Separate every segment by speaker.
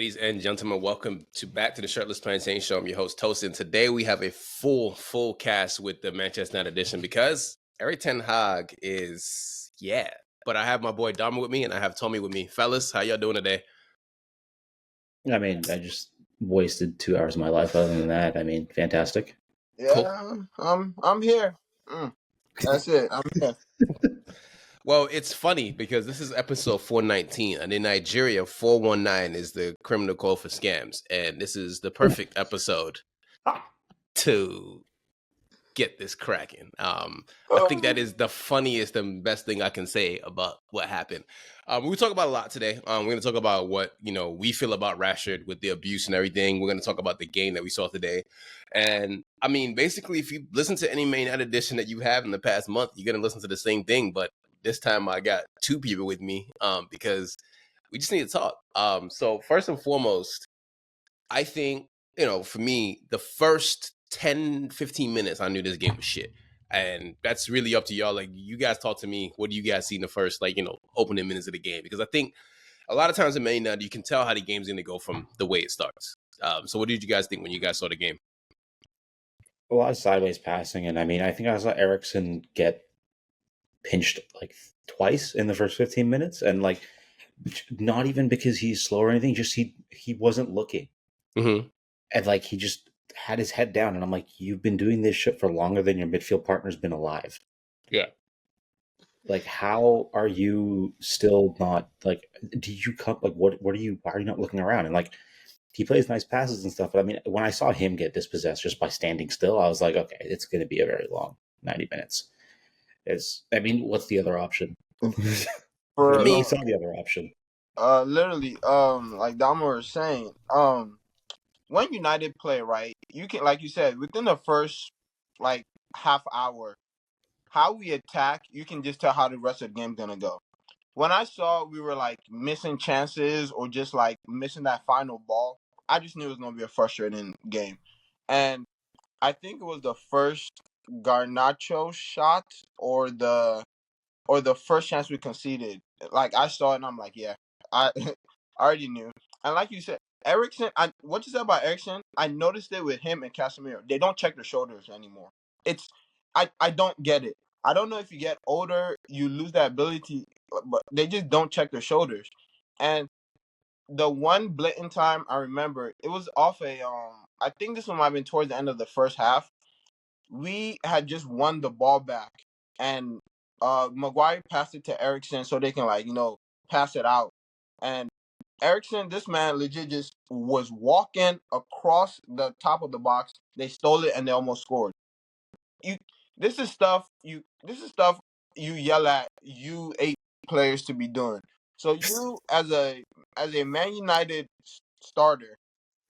Speaker 1: Ladies and gentlemen, welcome back to the Shirtless Plantain Show. I'm your host, Tosin. Today we have a full cast with the Manchester United edition because Erik Hague is, But I have my boy Dharma with me and I have Tomi with me. Fellas, how y'all doing today?
Speaker 2: I mean, I just wasted 2 hours of my life. Other than that, I mean, fantastic.
Speaker 3: Yeah, I'm here. That's it. I'm here.
Speaker 1: Well, it's funny because this is episode 419, and in Nigeria, 419 is the criminal code for scams. And this is the perfect episode to get this cracking. I think that is the funniest and best thing I can say about what happened. We talk about a lot today. We're going to talk about what we feel about Rashford with the abuse and everything. We're going to talk about the game that we saw today, and I mean, basically, if you listen to any Man United edition that you have in the past month, you're going to listen to the same thing. But this time, I got two people with me because we just need to talk. So first and foremost, I think for me, the first 10, 15 minutes, I knew this game was shit. And that's really up to y'all. Like, you guys talk to me. What do you guys see in the first, opening minutes of the game? Because I think a lot of times in Man United, you can tell how the game's going to go from the way it starts. So what did you guys think when you guys saw the game?
Speaker 2: A lot of sideways passing, and I mean, I think I saw Eriksen get pinched like twice in the first 15 minutes, and like, not even because he's slow or anything, just he wasn't looking.
Speaker 1: Mm-hmm.
Speaker 2: And like, he just had his head down, and I'm like, you've been doing this shit for longer than your midfield partner's been alive.
Speaker 1: Yeah.
Speaker 2: Like, how are you still not, like, do you come, like, why are you not looking around? And like, he plays nice passes and stuff, but I mean, when I saw him get dispossessed just by standing still, I was like, okay, it's going to be a very long 90 minutes. What's the other option?
Speaker 3: For
Speaker 2: me, saw the other option.
Speaker 3: literally, like Dharma was saying, when United play, right, you can, like you said, within the first like half hour, how we attack, you can just tell how the rest of the game's gonna go. When I saw we were like missing chances or just like missing that final ball, I just knew it was gonna be a frustrating game. And I think it was the first Garnacho shot or the first chance we conceded. Like, I saw it and I'm like, yeah, I already knew. And like you said, Eriksen, what you said about Eriksen, I noticed it with him and Casemiro. They don't check their shoulders anymore. It's I don't get it. I don't know if you get older, you lose that ability, but they just don't check their shoulders. And the one blatant time I remember, it was off I think this one might have been towards the end of the first half. We had just won the ball back, and Maguire passed it to Eriksen so they can pass it out. And Eriksen, this man legit just was walking across the top of the box. They stole it and they almost scored. This is stuff you yell at U8 players to be doing. So you as a Man United starter,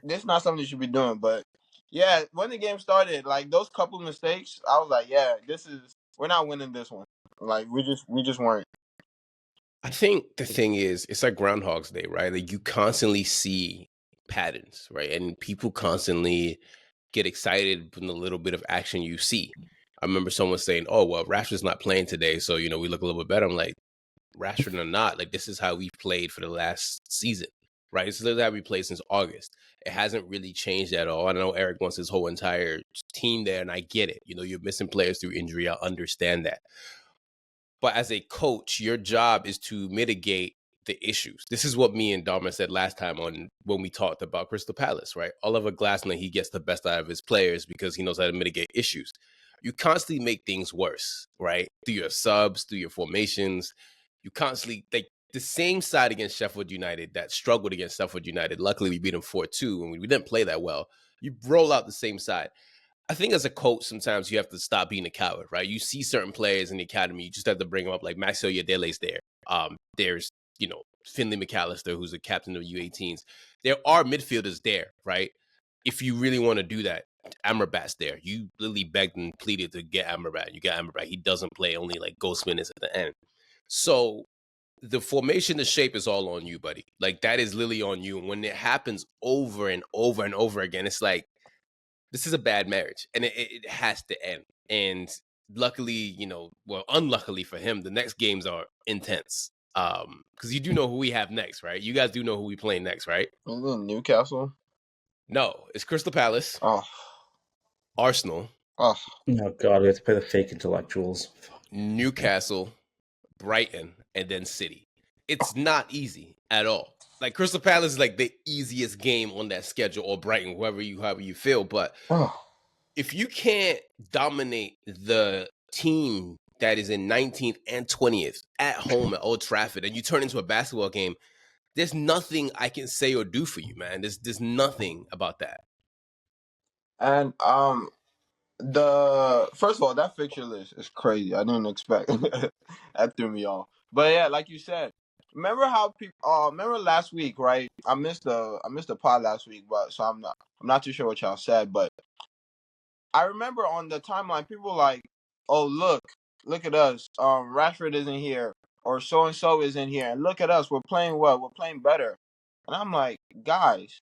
Speaker 3: this is not something you should be doing. But yeah, when the game started, like those couple mistakes, I was like, yeah, we're not winning this one. Like we just weren't.
Speaker 1: I think the thing is, it's like Groundhog's Day, right? Like, you constantly see patterns, right? And people constantly get excited from the little bit of action you see. I remember someone saying, oh, well, Rashford's not playing today, so, we look a little bit better. I'm like, Rashford or not, like, this is how we've played for the last season, right? This is how we played since August. It hasn't really changed at all. I know Erik wants his whole entire team there, and I get it. You're missing players through injury. I understand that. But as a coach, your job is to mitigate the issues. This is what me and Dharma said last time when we talked about Crystal Palace, right? Oliver Glasner, he gets the best out of his players because he knows how to mitigate issues. You constantly make things worse, right? Through your subs, through your formations. You constantly, like, the same side against Sheffield United that struggled against Sheffield United. Luckily, we beat them 4-2, and we didn't play that well. You roll out the same side. I think as a coach, sometimes you have to stop being a coward, right? You see certain players in the academy, you just have to bring them up. Like Maxio Yadele's there. There's, Finley McAllister, who's the captain of U18s. There are midfielders there, right? If you really want to do that, Amrabat's there. You literally begged and pleaded to get Amrabat. You got Amrabat. He doesn't play, only like ghost minutes at the end. So the formation, the shape is all on you, buddy. Like, that is literally on you. And when it happens over and over and over again, it's like, this is a bad marriage, and it has to end. And luckily, unluckily for him, the next games are intense. Because you do know who we have next, right? You guys do know who we play next, right?
Speaker 3: Isn't it Newcastle?
Speaker 1: No, it's Crystal Palace,
Speaker 3: Oh,
Speaker 1: Arsenal,
Speaker 3: oh.
Speaker 2: Oh God, we have to play the fake intellectuals.
Speaker 1: Newcastle, Brighton, and then City. It's not easy at all. Like Crystal Palace is like the easiest game on that schedule, or Brighton, however you feel. But
Speaker 3: Oh.
Speaker 1: if you can't dominate the team that is in 19th and 20th at home at Old Trafford, and you turn into a basketball game, there's nothing I can say or do for you, man. There's nothing about that.
Speaker 3: And the first of all, that fixture list is crazy. I didn't expect that threw me off. But yeah, like you said, remember how people remember last week, right? I missed the pod last week, but so I'm not too sure what y'all said, but I remember on the timeline people were like, "Oh, look at us. Rashford isn't here or so and so isn't here. And look at us. We're playing well. We're playing better." And I'm like, "Guys,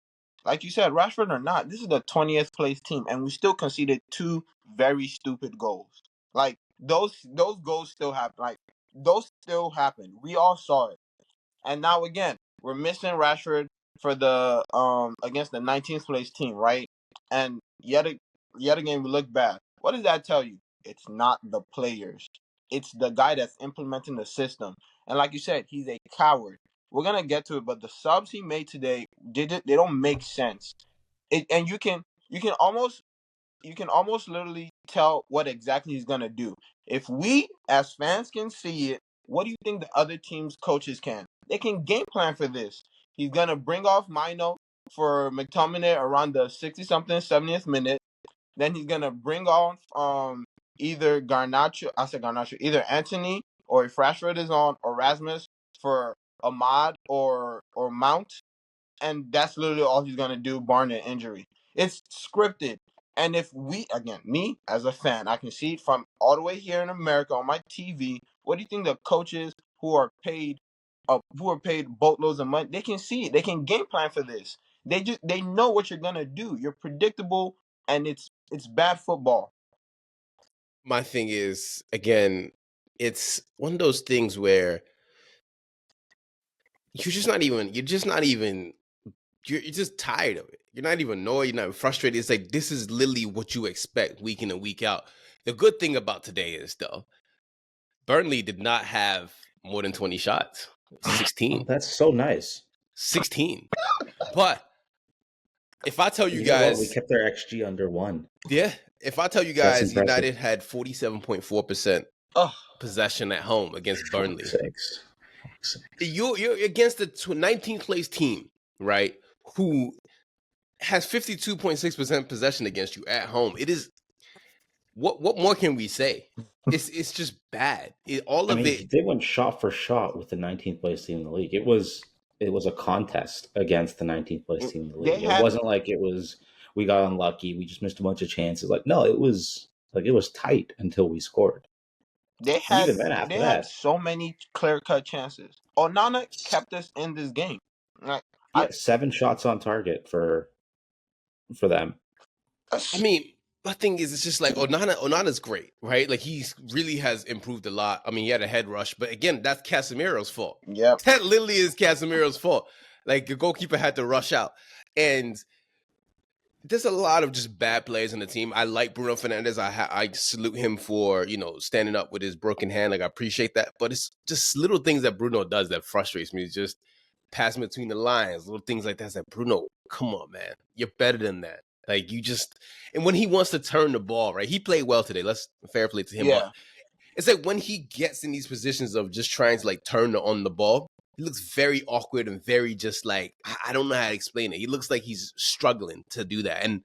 Speaker 3: like you said, Rashford or not, this is the 20th place team, and we still conceded 2 very stupid goals. Like those goals still happen. Like those still happened. We all saw it. And now again, we're missing Rashford for the against the 19th place team, right? And yet again we look bad. What does that tell you? It's not the players. It's the guy that's implementing the system. And like you said, he's a coward. We're gonna get to it, but the subs he made today they don't make sense. And you can almost literally tell what exactly he's gonna do. If we as fans can see it, what do you think the other team's coaches can? They can game plan for this. He's gonna bring off Mino for McTominay around the 60 something 70th minute. Then he's gonna bring off either Garnacho, either Anthony or if Rashford is on or Rasmus for Ahmad or Mount, and that's literally all he's gonna do, barring an injury. It's scripted. And if me as a fan, I can see it from all the way here in America on my TV. What do you think the coaches who are paid boatloads of money, they can see it. They can game plan for this. They know what you're gonna do. You're predictable, and it's bad football.
Speaker 1: My thing is, again, it's one of those things where you're just not even you're just tired of it. You're not even annoyed, you're not even frustrated. It's like this is literally what you expect week in and week out. The good thing about today is though, Burnley did not have more than 20 shots. 16.
Speaker 2: Oh, that's so nice.
Speaker 1: 16. But if I tell you
Speaker 2: know what?
Speaker 1: guys,
Speaker 2: We kept their XG under 1.
Speaker 1: yeah, if I tell you
Speaker 2: That's
Speaker 1: guys
Speaker 2: impressive.
Speaker 1: United had 47.4%
Speaker 3: Oh,
Speaker 1: possession at home against Burnley.
Speaker 2: Sakes.
Speaker 1: You're against the 19th place team, right? Who has 52.6% possession against you at home. It is what more can we say? It's just bad. They
Speaker 2: went shot for shot with the 19th place team in the league. It was a contest against the 19th place team in the league. It wasn't like it was we got unlucky, we just missed a bunch of chances. Like no, it was tight until we scored.
Speaker 3: They had so many clear-cut chances. Onana kept us in this game. Like,
Speaker 2: 7 shots on target for them.
Speaker 1: I mean, my thing is, it's just like Onana's great, right? Like he really has improved a lot. I mean, he had a head rush, but again, that's Casemiro's fault.
Speaker 3: Yep.
Speaker 1: That literally is Casemiro's fault. Like the goalkeeper had to rush out, and there's a lot of just bad players in the team. I like Bruno Fernandes. I salute him for standing up with his broken hand. Like I appreciate that, but it's just little things that Bruno does that frustrates me. It's just passing between the lines, little things like that. It's like, Bruno, come on, man, you're better than that. Like and when he wants to turn the ball, right? He played well today. Let's fair play to him.
Speaker 3: Yeah.
Speaker 1: But it's like when he gets in these positions of just trying to like turn on the ball, he looks very awkward and very just like, I don't know how to explain it. He looks like he's struggling to do that. And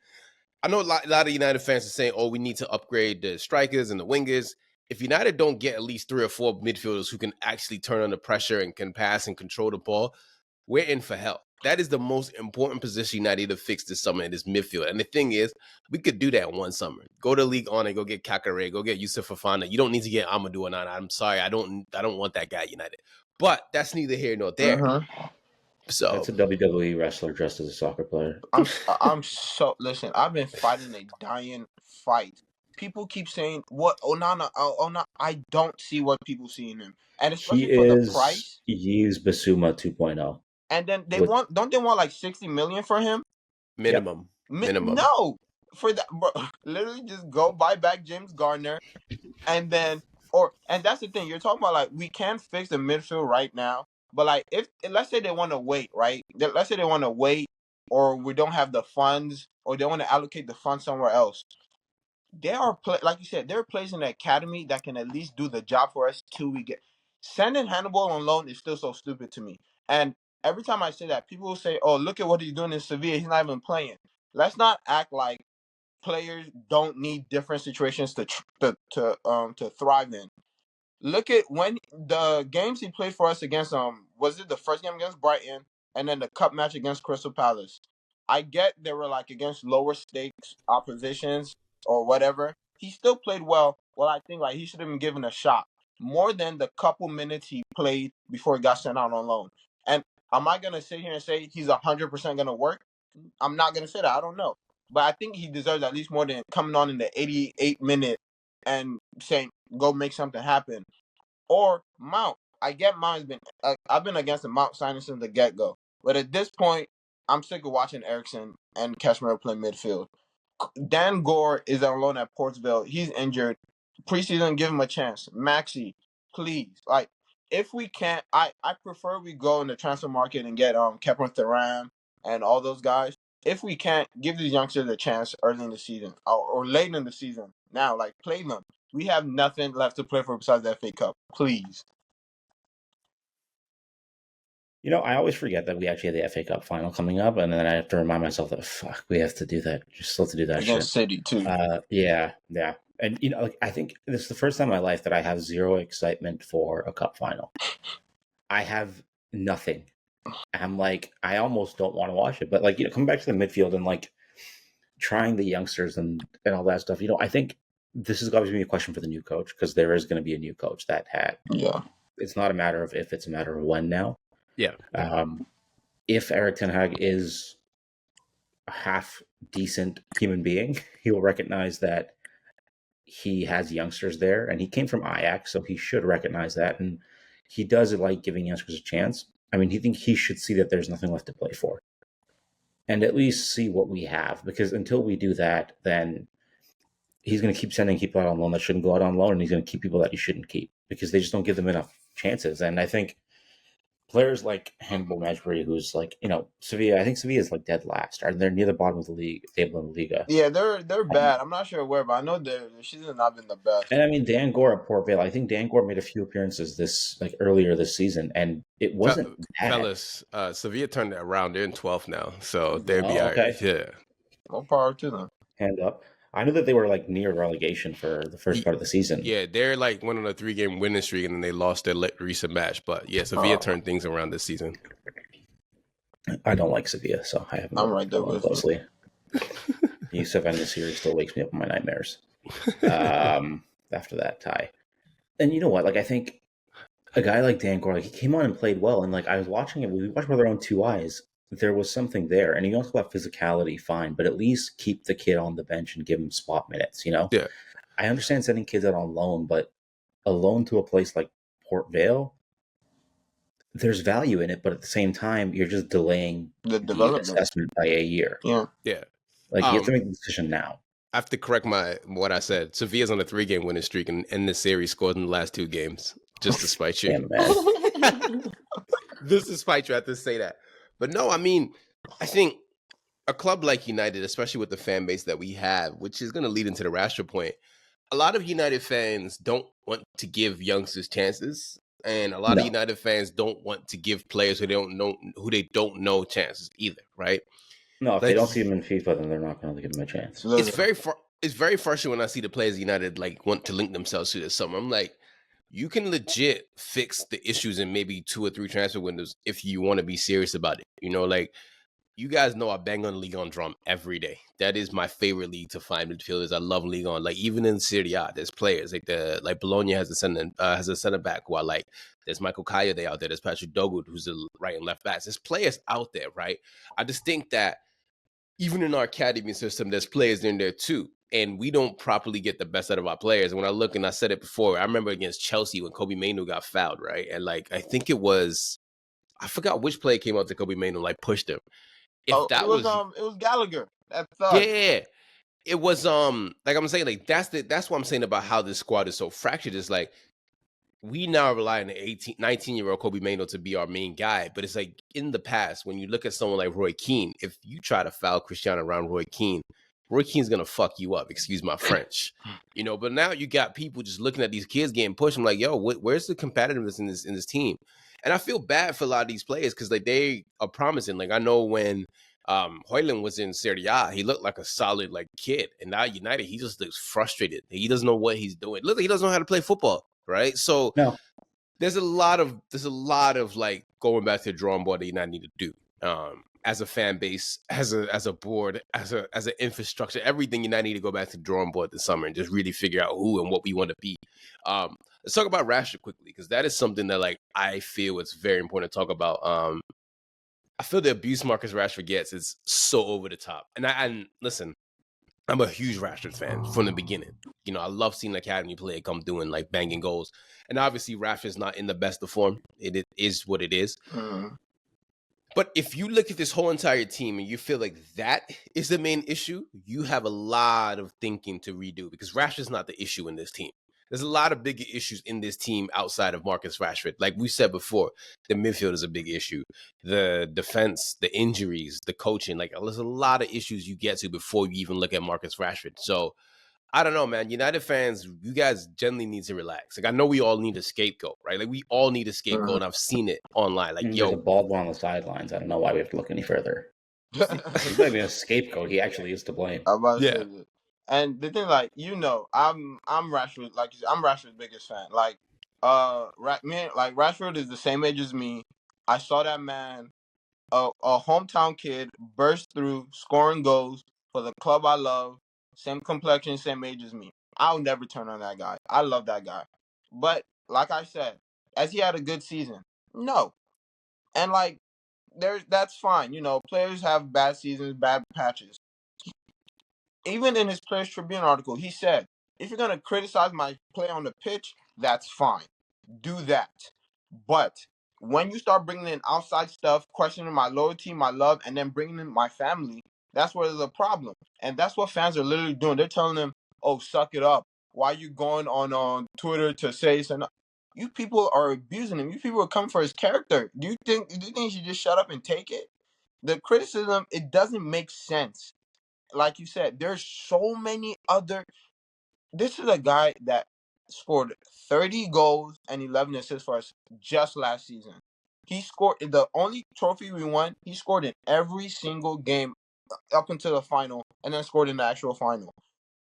Speaker 1: I know a lot of United fans are saying, oh, we need to upgrade the strikers and the wingers. If United don't get at least 3 or 4 midfielders who can actually turn under pressure and can pass and control the ball, we're in for hell. That is the most important position United need to fix this summer in this midfield. And the thing is, we could do that one summer. Go to League On and go get Kakare, go get Yusuf Fofana. You don't need to get Amadou Onana. I'm sorry, I don't want that guy at United. But that's neither here nor there.
Speaker 3: Mm-hmm.
Speaker 1: So
Speaker 2: that's a WWE wrestler dressed as a soccer player.
Speaker 3: Listen, I've been fighting a dying fight people keep saying what Onana. Onana. I don't see what people see in him, and
Speaker 2: He
Speaker 3: especially for the
Speaker 2: is
Speaker 3: price.
Speaker 2: Yves Bissouma 2.0.
Speaker 3: And then
Speaker 2: With
Speaker 3: don't they want like 60 million for him?
Speaker 2: yep.
Speaker 1: Minimum.
Speaker 3: No, for that, bro. Literally, just go buy back James Gardner, and then and that's the thing you're talking about. Like, we can't fix the midfield right now, but like, if let's say they want to wait, right? Let's say they want to wait, or we don't have the funds, or they want to allocate the funds somewhere else. There are like you said, there are players in the academy that can at least do the job for us till we get. Sending Hannibal on loan is still so stupid to me. And every time I say that, people will say, "Oh, look at what he's doing in Sevilla. He's not even playing." Let's not act like players don't need different situations to thrive in. Look at when the games he played for us against was it the first game against Brighton and then the cup match against Crystal Palace. I get they were like against lower stakes oppositions or whatever. He still played well. Well, I think like he should have been given a shot more than the couple minutes he played before he got sent out on loan. And am I gonna sit here and say he's 100% gonna work? I'm not gonna say that. I don't know, but I think he deserves at least more than coming on in the 88-minute and saying go make something happen. Or Mount. I get Mount's been. I've been against the Mount signing since the get go, but at this point, I'm sick of watching Eriksson and Kashmir play midfield. Dan Gore is on loan at Portsville. He's injured. Preseason, give him a chance. Maxi, please. Like, if we can't, I prefer we go in the transfer market and get Kepler Thuram and all those guys. If we can't, give these youngsters a chance early in the season or late in the season. Now, like, play them. We have nothing left to play for besides the FA Cup. Please.
Speaker 2: You know, I always forget that we actually have the FA Cup final coming up, and then I have to remind myself that we have to do that. Just still have to do that
Speaker 3: Against
Speaker 2: shit.
Speaker 3: City too.
Speaker 2: Yeah. And you know, like, I think this is the first time in my life that I have zero excitement for a cup final. I have nothing. I'm like, I almost don't want to watch it. But like, you know, coming back to the midfield and like trying the youngsters and all that stuff, you know, I think this is obviously a question for the new coach, because there is going to be a new coach that had.
Speaker 3: Yeah.
Speaker 2: It's not a matter of if, it's a matter of when now.
Speaker 1: Yeah.
Speaker 2: If Erik ten Hag is a half decent human being, he will recognize that he has youngsters there, and he came from Ajax, so he should recognize that, and he does like giving youngsters a chance. I mean, he should see that there's nothing left to play for, and at least see what we have, because until we do that, then he's going to keep sending people out on loan that shouldn't go out on loan, and he's going to keep people that he shouldn't keep, because they just don't give them enough chances. And I think players like Hannibal Mejbri, who's like, you know, Sevilla, I think Sevilla is like dead last. They're near the bottom of the league table in the Liga.
Speaker 3: Yeah, they're bad. I'm not sure where, but I know their season has not been the best.
Speaker 2: And I mean, Dan Gore at Port Vale, I think Dan Gore made a few appearances earlier this season, and it wasn't bad.
Speaker 1: Fellas, Sevilla turned it around. They're in 12th now, so they'll be all right.
Speaker 2: Okay.
Speaker 1: Yeah.
Speaker 3: More power to them.
Speaker 2: Hand up. I knew that they were like near relegation for the first part of the season.
Speaker 1: Yeah, they're like went on a 3-game winning streak, and then they lost their recent match. But yeah, Sevilla turned things around this season.
Speaker 2: I don't like Sevilla, so I haven't.
Speaker 3: I'm right there with
Speaker 2: closely. Yusuf and the series still wakes me up in my nightmares. After that tie, and you know what? Like, I think a guy like Dan Gore, like, he came on and played well, and like I was watching it, we watched with our own two eyes. There was something there, and you also have physicality, fine, but at least keep the kid on the bench and give him spot minutes. You know,
Speaker 1: yeah.
Speaker 2: I understand sending kids out on loan, but a loan to a place like Port Vale, there's value in it, but at the same time, you're just delaying
Speaker 3: the development
Speaker 2: assessment by a year.
Speaker 3: Yeah.
Speaker 2: Like, you have to make the decision now.
Speaker 1: I have to correct what I said. Sevilla's on a 3-game winning streak, and in the series scored in the last 2 games, just to spite you.
Speaker 2: Man.
Speaker 1: Just to spite you, I have to say that. But no, I mean, I think a club like United, especially with the fan base that we have, which is going to lead into the Rashford point, a lot of United fans don't want to give youngsters chances, and a lot of United fans don't want to give players who they don't know chances either, right?
Speaker 2: No, if they don't see them in FIFA, then they're not going to give them a chance.
Speaker 1: It's very frustrating when I see the players United like want to link themselves to this summer. I'm like, you can legit fix the issues in maybe 2 or 3 transfer windows if you want to be serious about it. You know, like, you guys know I bang on Ligue 1 drum every day. That is my favorite league to find midfielders. I love Ligue 1. Like, even in Serie A, there's players like Bologna has a center back, while like there's Michael Kayode out there. There's Patrick Dogu, who's the right and left backs. There's players out there, right? I just think that even in our academy system, there's players in there too. and we don't properly get the best out of our players. And when I look, and I said it before, I remember against Chelsea when Kobe Mainoo got fouled, right? And like I think it was, I forgot which player came out to Kobe Mainoo, like pushed him. If
Speaker 3: Oh,
Speaker 1: that was,
Speaker 3: it was Gallagher. That thug.
Speaker 1: yeah, it was like I'm saying, like that's what I'm saying about how this squad is so fractured. Is like we now rely on the 19-year-old Kobe Mainoo to be our main guy. But it's like in the past, when you look at someone like Roy Keane, if you try to foul Cristiano around Roy Keane's going to fuck you up. Excuse my French. You know, but now you got people just looking at these kids getting pushed. I'm like, yo, where's the competitiveness in this team? And I feel bad for a lot of these players because like they are promising. Like I know when Højlund was in Serie A, he looked like a solid like kid. And now United, he just looks frustrated. He doesn't know what he's doing. Look, he doesn't know how to play football. Right. So
Speaker 2: No.
Speaker 1: there's a lot of like going back to the drawing board that United need to do. As a fan base, as a board, as an infrastructure, everything United need to go back to the drawing board this summer and just really figure out who and what we want to be. Let's talk about Rashford quickly, because that is something that like I feel it's very important to talk about. I feel the abuse Marcus Rashford gets is so over the top. And listen, I'm a huge Rashford fan from the beginning. You know, I love seeing the academy play come doing like banging goals. And obviously Rashford's not in the best of form. It is what it is.
Speaker 3: Mm-hmm.
Speaker 1: But if you look at this whole entire team and you feel like that is the main issue, you have a lot of thinking to redo, because Rashford's not the issue in this team. There's a lot of bigger issues in this team outside of Marcus Rashford. Like we said before, the midfield is a big issue. The defense, the injuries, the coaching, like there's a lot of issues you get to before you even look at Marcus Rashford. So I don't know, man. United fans, you guys generally need to relax. Like I know we all need a scapegoat, right? Like we all need a scapegoat, and I've seen it online. Like,
Speaker 2: There's a bald one on the sidelines. I don't know why we have to look any further. He's not even a scapegoat. He actually is to blame.
Speaker 3: I'm about to
Speaker 1: Yeah.
Speaker 3: say that. And the thing, like, you know, I'm Rashford. Like, I'm Rashford's biggest fan. Like, Rashford is the same age as me. I saw that man, a hometown kid, burst through, scoring goals for the club I love. Same complexion, same age as me. I'll never turn on that guy. I love that guy. But like I said, has he had a good season? No. And like, that's fine. You know, players have bad seasons, bad patches. Even in his Players Tribune article, he said, if you're going to criticize my play on the pitch, that's fine. Do that. But when you start bringing in outside stuff, questioning my loyalty, my love, and then bringing in my family, that's where there's a problem. And that's what fans are literally doing. They're telling him, oh, suck it up. Why are you going on Twitter to say something? You people are abusing him. You people are coming for his character. Do you think he should just shut up and take it? The criticism, it doesn't make sense. Like you said, there's so many other. This is a guy that scored 30 goals and 11 assists for us just last season. He scored the only trophy we won. He scored in every single game up until the final, and then scored in the actual final.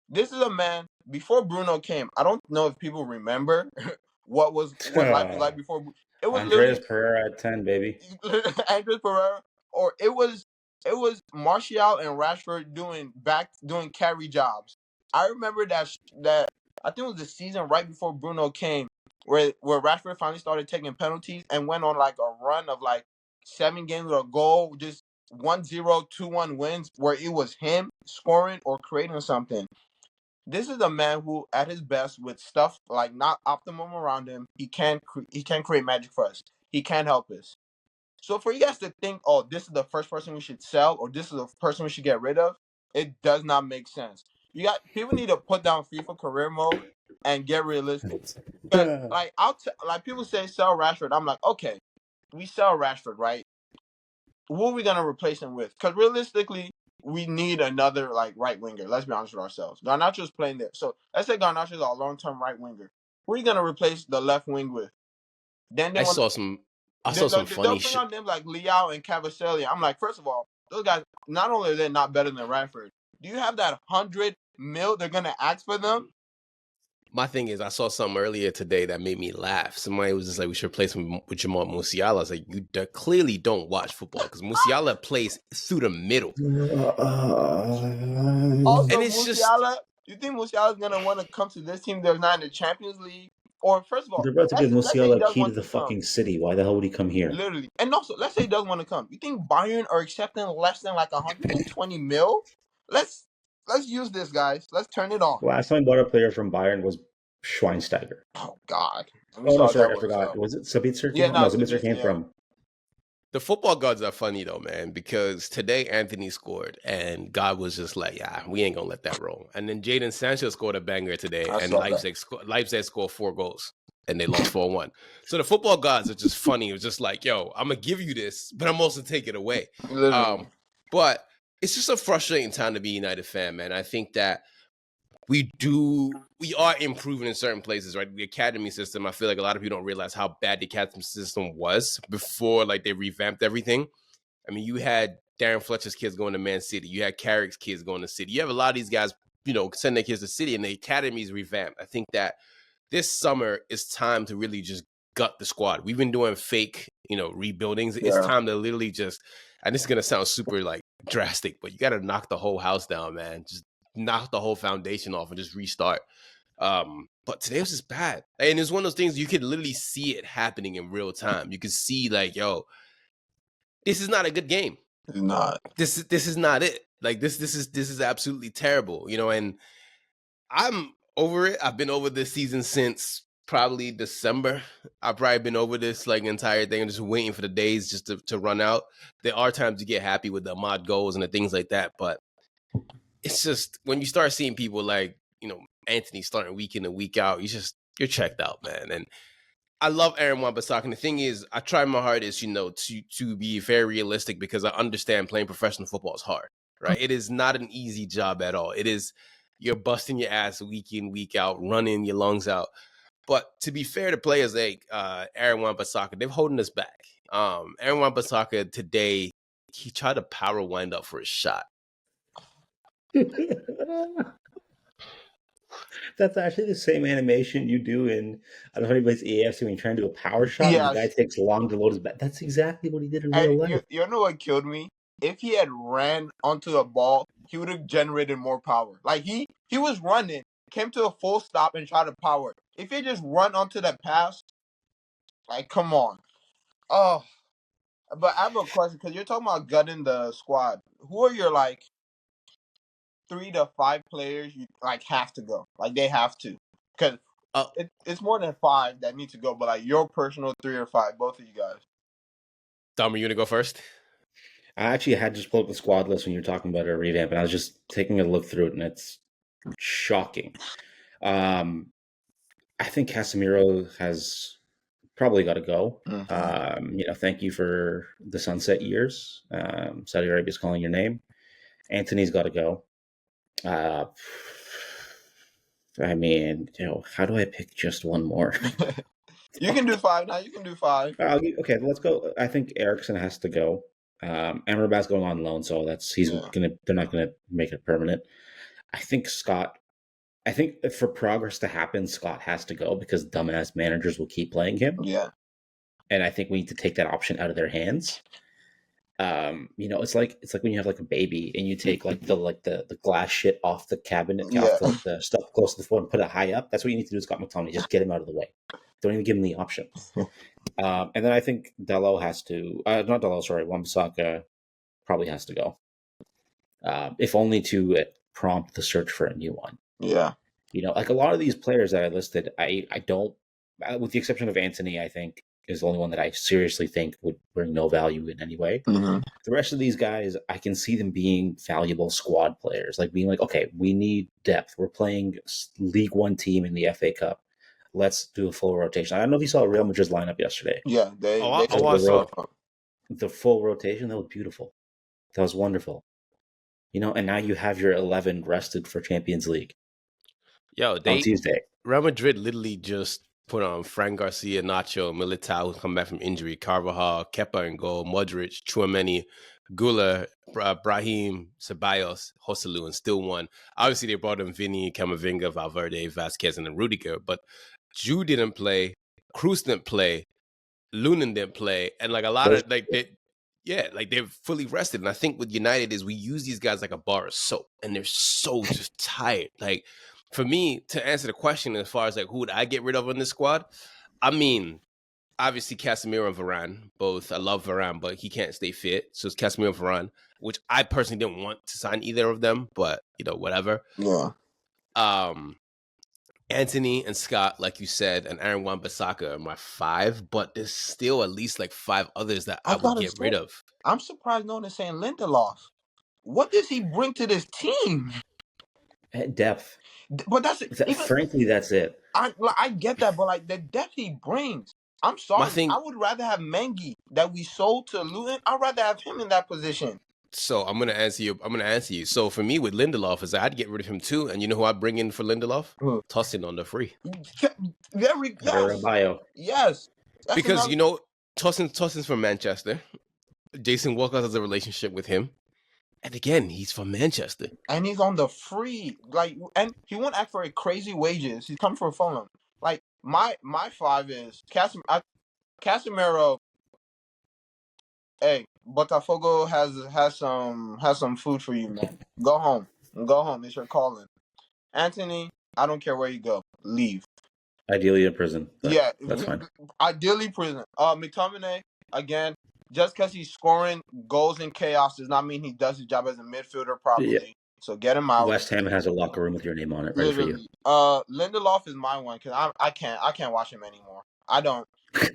Speaker 3: This is a man. Before Bruno came, I don't know if people remember what life was like before. It was
Speaker 2: Andreas Pereira at 10, baby.
Speaker 3: Andreas Pereira, or it was Martial and Rashford doing carry jobs. I remember that I think it was the season right before Bruno came, where Rashford finally started taking penalties and went on like a run of like 7 games with a goal, just 1-0, 2-1 wins, where it was him scoring or creating something. This is a man who, at his best, with stuff like not optimum around him, he can create magic for us. He can help us. So for you guys to think, oh, this is the first person we should sell, or this is the person we should get rid of, it does not make sense. People need to put down FIFA career mode and get realistic. Because like people say sell Rashford, I'm like, okay, we sell Rashford, right? Who are we gonna replace him with? Because realistically, we need another like right winger. Let's be honest with ourselves. Garnacho's playing there, so let's say Garnacho's our long-term right winger. Who are you gonna replace the left wing with? Then
Speaker 1: I saw some funny
Speaker 3: they'll bring
Speaker 1: shit.
Speaker 3: on them like Liao and Cavaselli. I'm like, first of all, those guys, not only are they not better than Rashford, do you have that 100 mil they're gonna ask for them?
Speaker 1: My thing is, I saw something earlier today that made me laugh. Somebody was just like, we should replace him with Jamal Musiala. I was like, you clearly don't watch football, because Musiala plays through the middle.
Speaker 3: Also,
Speaker 1: And it's
Speaker 3: Musiala, do you think Musiala's gonna want to come to this team that's not in the Champions League? Or first of all,
Speaker 2: They're about to give
Speaker 3: let's say he
Speaker 2: Musiala a
Speaker 3: does
Speaker 2: key to
Speaker 3: want
Speaker 2: the
Speaker 3: to come.
Speaker 2: fucking city. Why the hell would he come here?
Speaker 3: Literally. And also, let's say he does want to come. You think Bayern are accepting less than like 120 mil? Let's use this, guys. Let's turn it on.
Speaker 2: Last time I bought a player from Bayern was Schweinsteiger.
Speaker 3: Oh God. We
Speaker 2: Oh no,
Speaker 3: saw
Speaker 2: sorry,
Speaker 3: that
Speaker 2: I
Speaker 3: was
Speaker 2: forgot. Was it Sabitzer?
Speaker 3: yeah,
Speaker 2: No,
Speaker 3: no,
Speaker 2: Sabitzer came
Speaker 3: yeah.
Speaker 2: from.
Speaker 1: The football gods are funny though, man, because today Anthony scored and God was just like, yeah, we ain't gonna let that roll. And then Jadon Sancho scored a banger today,
Speaker 3: I
Speaker 1: and
Speaker 3: saw
Speaker 1: Leipzig scored 4 goals and they lost 4-1. So the football gods are just funny. It was just like, yo, I'm gonna give you this, but I'm also take it away.
Speaker 3: Literally.
Speaker 1: But it's just a frustrating time to be a United fan, man. I think that we are improving in certain places, right? The academy system, I feel like a lot of people don't realize how bad the academy system was before like they revamped everything. I mean, you had Darren Fletcher's kids going to Man City. You had Carrick's kids going to City. You have a lot of these guys, send their kids to City, and the academy's revamped. I think that this summer is time to really just gut the squad. We've been doing fake, rebuildings. It's time to literally just, and this is going to sound super like drastic, but you got to knock the whole house down, man. Just knock the whole foundation off and just restart. But today was just bad. And it's one of those things you could literally see it happening in real time. You could see like, yo, this is not a good game.
Speaker 3: It's not.
Speaker 1: This is not it. Like this is absolutely terrible, and I'm over it. I've been over this season since probably December. I've probably been over this like entire thing. I'm just waiting for the days just to run out. There are times you get happy with the mod goals and the things like that, but it's just when you start seeing people like, Anthony starting week in and week out, you're checked out, man. And I love Aaron Wan-Bissaka. And the thing is, I try my hardest, to be very realistic because I understand playing professional football is hard, right? It is not an easy job at all. It is, you're busting your ass week in, week out, running your lungs out. But to be fair to players like Aaron Wan-Bissaka, they're holding us back. Aaron Wan-Bissaka today, he tried to power wind up for a shot.
Speaker 2: That's actually the same animation you do in, I don't know if anybody's EAFC when you're trying to do a power shot and the guy takes long to load his back. That's exactly what he did in real life.
Speaker 3: You know what killed me? If he had ran onto the ball, he would have generated more power. Like he was running, came to a full stop and tried to power. If he just run onto that pass, like come on. Oh, but I have a question because you're talking about gutting the squad. Who are your like 3 to 5 players you like have to go? Like they have to, because it's more than 5 that need to go. But like your personal 3 or 5, both of you guys.
Speaker 1: Dom, are you gonna go first?
Speaker 2: I actually had just pulled up the squad list when you were talking about a revamp, and I was just taking a look through it, and it's shocking. I think Casemiro has probably got to go.
Speaker 3: Mm-hmm.
Speaker 2: Thank you for the sunset years. Saudi Arabia's calling your name. Anthony's got to go. I mean, how do I pick just one more?
Speaker 3: You can do 5 now. You can do 5.
Speaker 2: Okay, let's go. I think Eriksen has to go. Amrabat's going on loan, so they're not gonna make it permanent. I think for progress to happen, Scott has to go because dumbass managers will keep playing him.
Speaker 3: Yeah.
Speaker 2: And I think we need to take that option out of their hands. It's like when you have like a baby and you take like the glass shit off the cabinet, off the stuff close to the floor and put it high up. That's what you need to do, Scott McTominay. Just get him out of the way. Don't even give him the option. And then I think Dello has to, not Dello, sorry, Wan-Bissaka probably has to go. If only to prompt the search for a new one.
Speaker 3: Yeah.
Speaker 2: Like a lot of these players that I listed, I don't, with the exception of Anthony, I think is the only one that I seriously think would bring no value in any way.
Speaker 3: Mm-hmm.
Speaker 2: The rest of these guys, I can see them being valuable squad players, like being like, okay, we need depth. We're playing League One team in the FA Cup. Let's do a full rotation. I don't know if you saw Real Madrid's lineup yesterday.
Speaker 3: Yeah,
Speaker 1: I saw
Speaker 2: the full rotation. That was beautiful. That was wonderful. And now you have your 11 rested for Champions League.
Speaker 1: Yo,
Speaker 2: on Tuesday.
Speaker 1: Real Madrid literally just put on Fran Garcia, Nacho, Militao, who come back from injury, Carvajal, Kepa in goal, Modric, Tchouameni, Gula, Brahim, Ceballos, Joselu, and still won. Obviously, they brought in Vini, Camavinga, Valverde, Vasquez, and then Rudiger, but Jude didn't play, Cruz didn't play, Lunin didn't play, and like a lot of they're fully rested. And I think with United is we use these guys like a bar of soap, and they're so just tired. Like for me to answer the question as far as like who would I get rid of in this squad, I mean, obviously Casemiro and Varane, both. I love Varane, but he can't stay fit. So it's Casemiro and Varane, which I personally didn't want to sign either of them, but whatever.
Speaker 3: Yeah.
Speaker 1: Anthony and Scott, like you said, and Aaron Wan-Bissaka are my 5, but there's still at least like 5 others that I would get rid of.
Speaker 3: I'm surprised no one is saying Lindelof. What does he bring to this team?
Speaker 2: Depth.
Speaker 3: But
Speaker 2: frankly, that's it.
Speaker 3: I get that, but like the depth he brings, I'm sorry. I would rather have Mengi that we sold to Luton. I'd rather have him in that position.
Speaker 1: So I'm gonna answer you. So for me with Lindelof, is I'd get rid of him too. And you know who I'd bring in for Lindelof? Tosin on the free.
Speaker 3: Yes.
Speaker 1: Because Tosin's from Manchester. Jason Walcott has a relationship with him. And again, he's from Manchester.
Speaker 3: And he's on the free. And he won't act for crazy wages. He's coming for Fulham. Like, my 5 is Casemiro. Hey, Botafogo has some food for you, man. Go home. It's your calling. Anthony, I don't care where you go. Leave.
Speaker 2: Ideally in prison.
Speaker 3: Yeah,
Speaker 2: that's fine.
Speaker 3: Ideally prison. McTominay, again, just because he's scoring goals in chaos does not mean he does his job as a midfielder properly. Yeah. So get him out.
Speaker 2: West Ham has a locker room with your name on it, ready for you.
Speaker 3: Lindelof is my one because I can't watch him anymore. I don't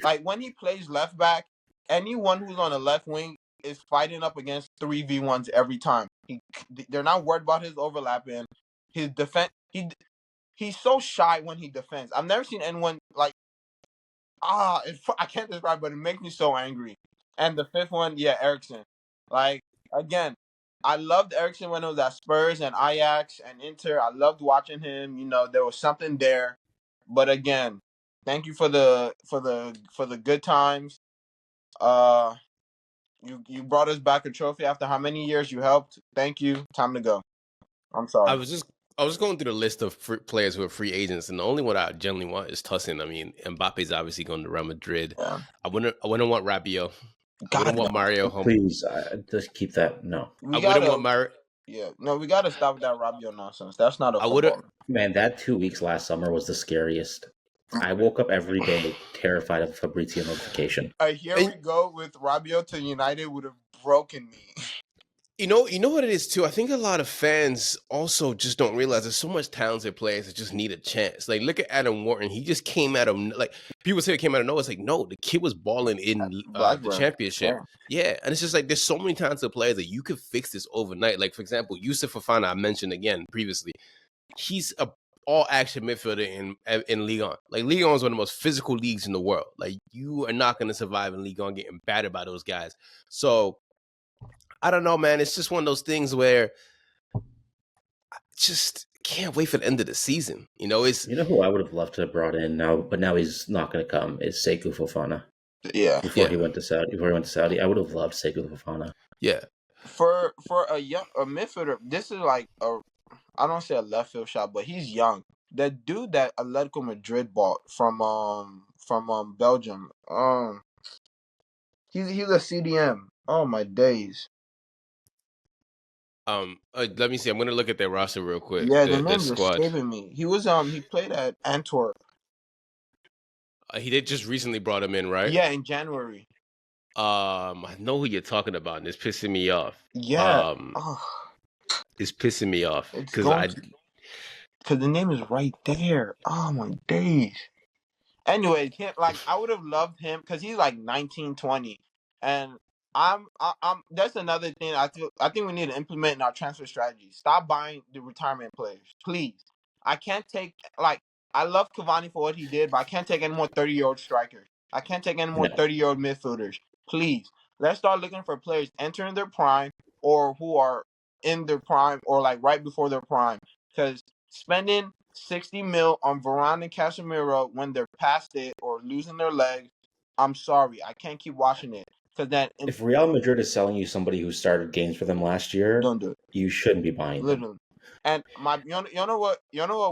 Speaker 3: like when he plays left back. Anyone who's on the left wing is fighting up against 3v1s every time. They're not worried about his overlapping. His defense. He's so shy when he defends. I've never seen anyone like. I can't describe, but it makes me so angry. And the 5th one, Eriksen. Like, again, I loved Eriksen when it was at Spurs and Ajax and Inter. I loved watching him. There was something there. But again, thank you for the good times. You brought us back a trophy after how many years you helped? Thank you. Time to go. I'm sorry.
Speaker 1: I was going through the list of players who are free agents, and the only one I generally want is Tosin. I mean, Mbappe's obviously going to Real Madrid. Yeah. I wouldn't want Rabiot. I wouldn't want Mario home.
Speaker 2: Please, just keep that. No.
Speaker 1: I wouldn't want Mario.
Speaker 3: Yeah, no, we got to stop with that Rabiot nonsense. That's not a football.
Speaker 2: Man, that 2 weeks last summer was the scariest. I woke up every day terrified of Fabrizio notification.
Speaker 3: Here we go with Rabiot to United would have broken me.
Speaker 1: You know what it is too? I think a lot of fans also just don't realize there's so much talented players that just need a chance. Like, look at Adam Wharton. He just came out of, like, people say he came out of nowhere. It's like, no, the kid was balling in the championship. Yeah. And it's just like, there's so many talented players that you could fix this overnight. Like, for example, Yusuf Fofana, I mentioned again previously. He's a all-action midfielder in Ligue 1. Like, Ligue 1 is one of the most physical leagues in the world. Like, you are not going to survive in Ligue 1 getting battered by those guys. So, I don't know, man. It's just one of those things where I just can't wait for the end of the season. You know
Speaker 2: who I would have loved to have brought in now, but now he's not going to come. Is Sekou Fofana. Yeah. Before he went to Saudi, I would have loved Sekou Fofana.
Speaker 1: Yeah.
Speaker 3: For a midfielder, this is like I don't say a left field shot, but he's young. The dude that Atletico Madrid bought from Belgium, he's a CDM. Oh my days.
Speaker 1: Let me see. I'm gonna look at their roster real quick.
Speaker 3: Yeah, the name's escaping me. He was he played at Antwerp.
Speaker 1: He did just recently brought him in, right?
Speaker 3: Yeah, in January.
Speaker 1: I know who you're talking about, and it's pissing me off.
Speaker 3: Yeah.
Speaker 1: It's pissing me off because
Speaker 3: the name is right there. Oh my days. Anyway, I would have loved him because he's like 19, 20, and I'm. That's another thing I think we need to implement in our transfer strategy. Stop buying the retirement players, please. I can't take I love Cavani for what he did, but I can't take any more 30-year-old strikers. I can't take any more 30-year-old midfielders. Please, let's start looking for players entering their prime or who are in their prime or like right before their prime. Because spending 60 mil on Varane and Casemiro when they're past it or losing their legs, I'm sorry, I can't keep watching it.
Speaker 2: If Real Madrid is selling you somebody who started games for them last year,
Speaker 3: don't do it.
Speaker 2: You shouldn't be buying them.
Speaker 3: And you know what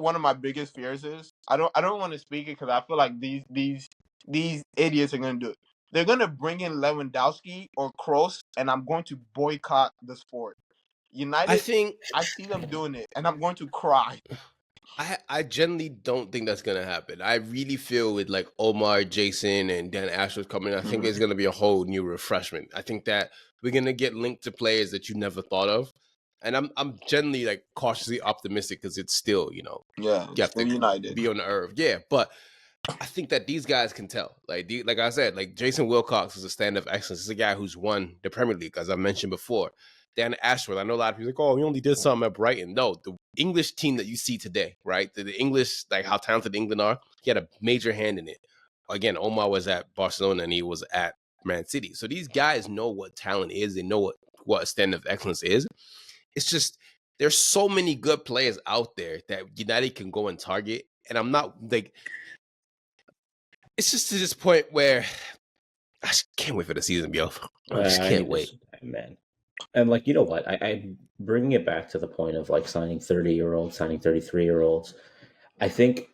Speaker 3: one of my biggest fears is? I don't want to speak it because I feel like these idiots are gonna do it. They're gonna bring in Lewandowski or Kroos, and I'm going to boycott the sport. United, I see them doing it, and I'm going to cry.
Speaker 1: I generally don't think that's gonna happen. I really feel with like Omar, Jason, and Dan Ashworth coming, I think it's gonna be a whole new refreshment. I think that we're gonna get linked to players that you never thought of, and I'm generally like cautiously optimistic because it's still
Speaker 3: Yeah,
Speaker 1: you have
Speaker 3: still
Speaker 1: to
Speaker 3: United.
Speaker 1: be on the earth, yeah. But I think that these guys can tell. Like I said, like Jason Wilcox is a stand of excellence. He's a guy who's won the Premier League, as I mentioned before. Dan Ashworth, I know a lot of people are like, oh, he only did something at Brighton. No, the English team that you see today, right? The English, like how talented England are, he had a major hand in it. Again, Omar was at Barcelona and he was at Man City. So these guys know what talent is. They know what a stand of excellence is. It's just there's so many good players out there that United can go and target. And I'm not like, it's just to this point where I just can't wait for the season to be over. I just can't wait.
Speaker 2: Man. And like, you know what? I'm bringing it back to the point of like signing 30-year-olds, signing 33-year-olds. I think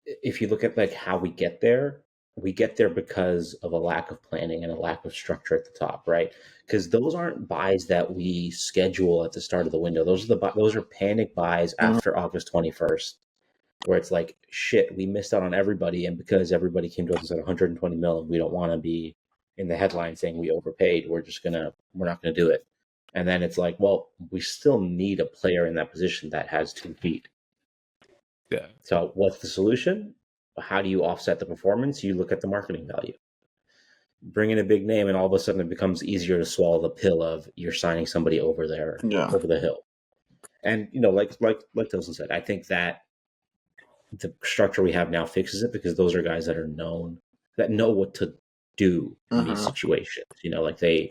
Speaker 2: if you look at like how we get there because of a lack of planning and a lack of structure at the top, right? Because those aren't buys that we schedule at the start of the window. Those are panic buys after August 21st, where it's like, shit, we missed out on everybody, and because everybody came to us at 120 mil, we don't want to be in the headline saying we overpaid. We're not gonna do it. And then it's like, well, we still need a player in that position that has 2 feet.
Speaker 1: Yeah.
Speaker 2: So what's the solution? How do you offset the performance? You look at the marketing value. Bring in a big name, and all of a sudden it becomes easier to swallow the pill of you're signing somebody over there, over the hill. And like Tosin said, I think that the structure we have now fixes it, because those are guys that know what to do in these situations. Like they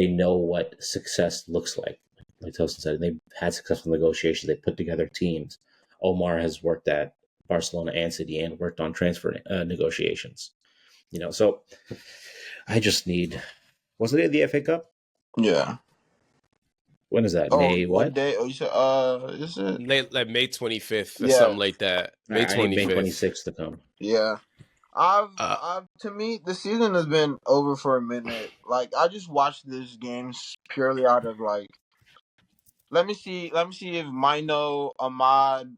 Speaker 2: know what success looks like Tosin said. They've had successful negotiations. They put together teams. Omar has worked at Barcelona and City and worked on transfer negotiations. So I just need. Was it the FA Cup?
Speaker 3: Yeah.
Speaker 2: When is that?
Speaker 3: Oh,
Speaker 2: May what?
Speaker 3: What day? Oh, you said is it
Speaker 1: like May 25th or something like that. May 25th.
Speaker 2: May 26th to come.
Speaker 3: Yeah. I've to me the season has been over for a minute. Like I just watched this games purely out of like, let me see if Mino, Ahmad,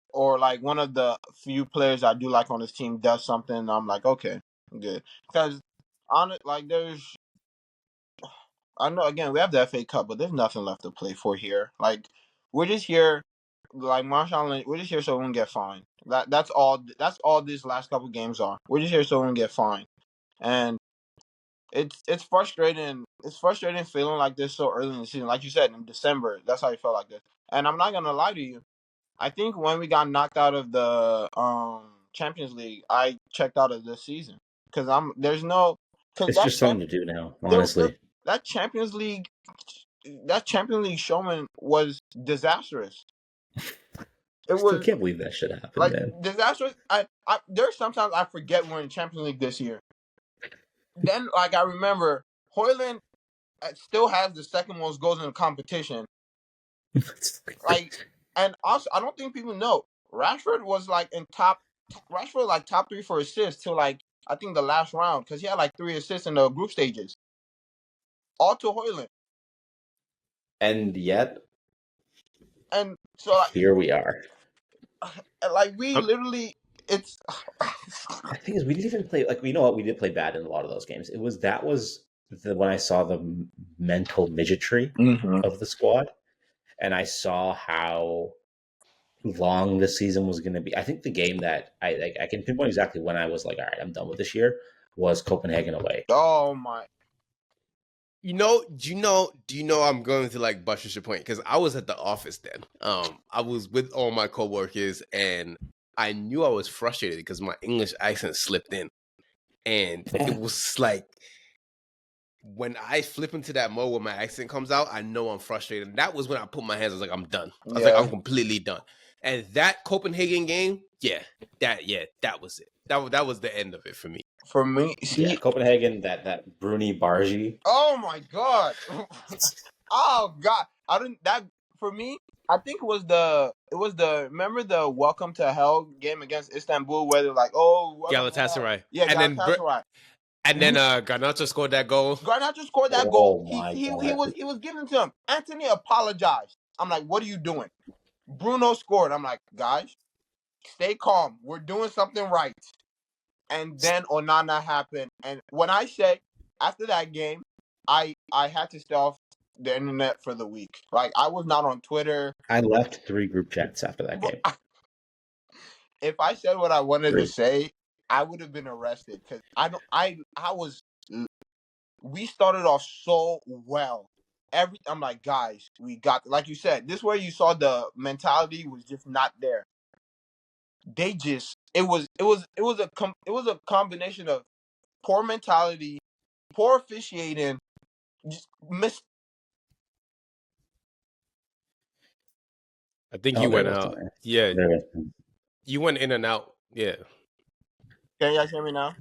Speaker 3: or like one of the few players I do like on this team does something. I'm like, okay, good. Because on it, like I know again we have the FA Cup, but there's nothing left to play for here. Like we're just here, like Marshall, we're just here so we don't get fined. That's all. That's all these last couple games are. We're just here so we don't get fined, and it's frustrating. It's frustrating feeling like this so early in the season. Like you said, in December, that's how you felt like this. And I'm not gonna lie to you. I think when we got knocked out of the Champions League, I checked out of this season because
Speaker 2: It's just something to do now, honestly.
Speaker 3: That Champions League showman was disastrous.
Speaker 2: I still can't believe that shit happened,
Speaker 3: like,
Speaker 2: man.
Speaker 3: Disastrous. There's sometimes I forget we're in Champions League this year. Then, like, I remember Højlund still has the second most goals in the competition. Like, and also, I don't think people know Rashford was like top 3 for assists till like I think the last round, because he had like 3 assists in the group stages, all to Højlund.
Speaker 2: And yet,
Speaker 3: and so like,
Speaker 2: here we are.
Speaker 3: Like we literally, it's.
Speaker 2: The thing is, we didn't even play. Like, you know what? We did play bad in a lot of those games. That was when I saw the mental midgetry of the squad, and I saw how long the season was going to be. I think the game that I can pinpoint exactly when I was like, all right, I'm done with this year, was Copenhagen away.
Speaker 3: Oh my!
Speaker 1: Do you know I'm going to like buttress your point, because I was at the office then. I was with all my coworkers, and I knew I was frustrated because my English accent slipped in, and it was like when I flip into that mode where my accent comes out, I know I'm frustrated. And that was when I put my hands. I was like, I'm done. I was like, I'm completely done. And that Copenhagen game, that was it. That was the end of it for me.
Speaker 3: For me,
Speaker 2: Copenhagen, that Bruni Bargi.
Speaker 3: Oh my god! Oh god! I didn't. That for me, I think it was the. Remember the Welcome to Hell game against Istanbul, where they're like,
Speaker 1: Galatasaray.
Speaker 3: Yeah, Galatasaray.
Speaker 1: And then Garnacho scored that goal.
Speaker 3: He was giving it to him. Anthony apologized. I'm like, what are you doing? Bruno scored. I'm like, guys, stay calm. We're doing something right. And then Onana happened. And when I say after that game, I had to stay off the internet for the week. Like I was not on Twitter.
Speaker 2: I left 3 group chats after that game.
Speaker 3: If I said what I wanted to
Speaker 2: 3.
Speaker 3: say, I would have been arrested because I was. We started off so well. I'm like, guys, we got, like you said, this where you saw the mentality was just not there. They just it was a combination of poor mentality, poor officiating, just miss.
Speaker 1: I think
Speaker 2: Oh,
Speaker 1: you
Speaker 2: there
Speaker 1: went
Speaker 2: goes
Speaker 1: out.
Speaker 2: Tomi.
Speaker 1: Yeah,
Speaker 2: There goes Tomi.
Speaker 1: you went in and out. Yeah,
Speaker 3: Can you guys hear me now?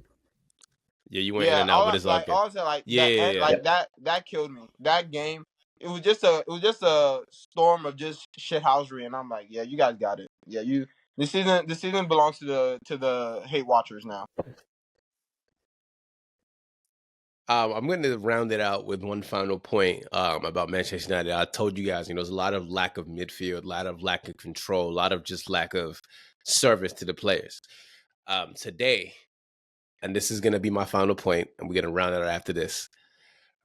Speaker 1: yeah, you went in and out, but it's all good.
Speaker 3: Also like
Speaker 1: Yeah, yeah, yeah.
Speaker 3: like that killed me. That game, it was just a storm of just shithousery, and I'm like, yeah, you guys got it. Yeah, the season belongs to the hate watchers now.
Speaker 1: I'm going to round it out with one final point about Manchester United. I told you guys, there's a lot of lack of midfield, a lot of lack of control, a lot of just lack of service to the players. Today, and this is going to be my final point, and we're going to round it out after this.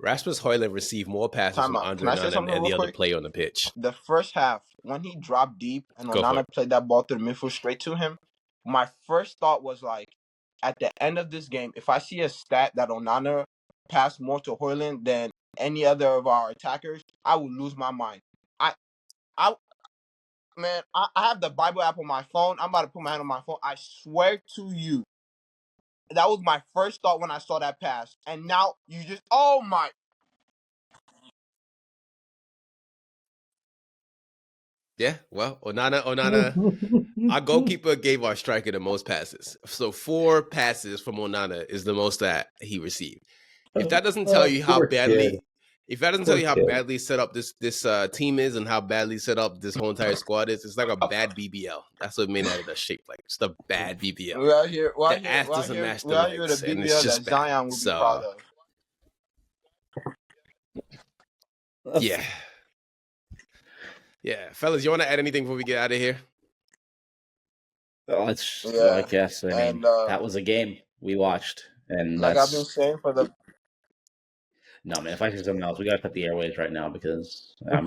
Speaker 1: Rasmus Højlund received more passes
Speaker 3: Time
Speaker 1: from
Speaker 3: out.
Speaker 1: Andre
Speaker 3: Can I say
Speaker 1: Onana
Speaker 3: something
Speaker 1: than any
Speaker 3: real
Speaker 1: other
Speaker 3: quick?
Speaker 1: player on the pitch.
Speaker 3: The first half, when he dropped deep and
Speaker 1: Go for
Speaker 3: Onana
Speaker 1: it.
Speaker 3: played that ball through the midfield straight to him, my first thought was like, at the end of this game, if I see a stat that Onana passed more to Højlund than any other of our attackers, I would lose my mind. Man, I have the Bible app on my phone. I'm about to put my hand on my phone. I swear to you, that was my first thought when I saw that pass. And now you just, oh my.
Speaker 1: Yeah, well, Onana, our goalkeeper gave our striker the most passes. So 4 passes from Onana is the most that he received. If that doesn't tell you how badly, badly set up this team is and how badly set up this whole entire squad is, it's like a bad BBL. That's what made it a shape like. Just a bad BBL.
Speaker 3: We're out here
Speaker 1: The ass doesn't match the legs,
Speaker 3: with a
Speaker 1: and it's
Speaker 3: BBL
Speaker 1: just
Speaker 3: that
Speaker 1: bad.
Speaker 3: Zion would be proud of.
Speaker 1: Yeah. Yeah, fellas, you want to add anything before we get out of here?
Speaker 2: Oh, I guess. I mean, that was a game we watched, and
Speaker 3: like I've been saying for the.
Speaker 2: No, man. If I say something else, we gotta cut the airwaves right now because I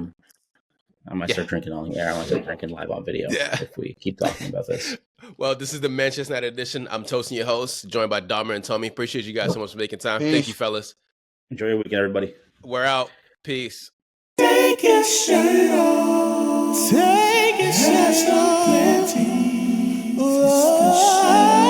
Speaker 2: might start drinking on the air. I might start drinking live on video if we keep talking about this.
Speaker 1: Well, this is the Manchester United edition. I'm Tosin, your host, joined by Dharma and Tomi. Appreciate you guys so much for making time.
Speaker 3: Peace.
Speaker 1: Thank you, fellas.
Speaker 2: Enjoy your weekend, everybody.
Speaker 1: We're out. Peace.
Speaker 4: Take your shirt off. Take your shirt off. Plenty. It's the shirt.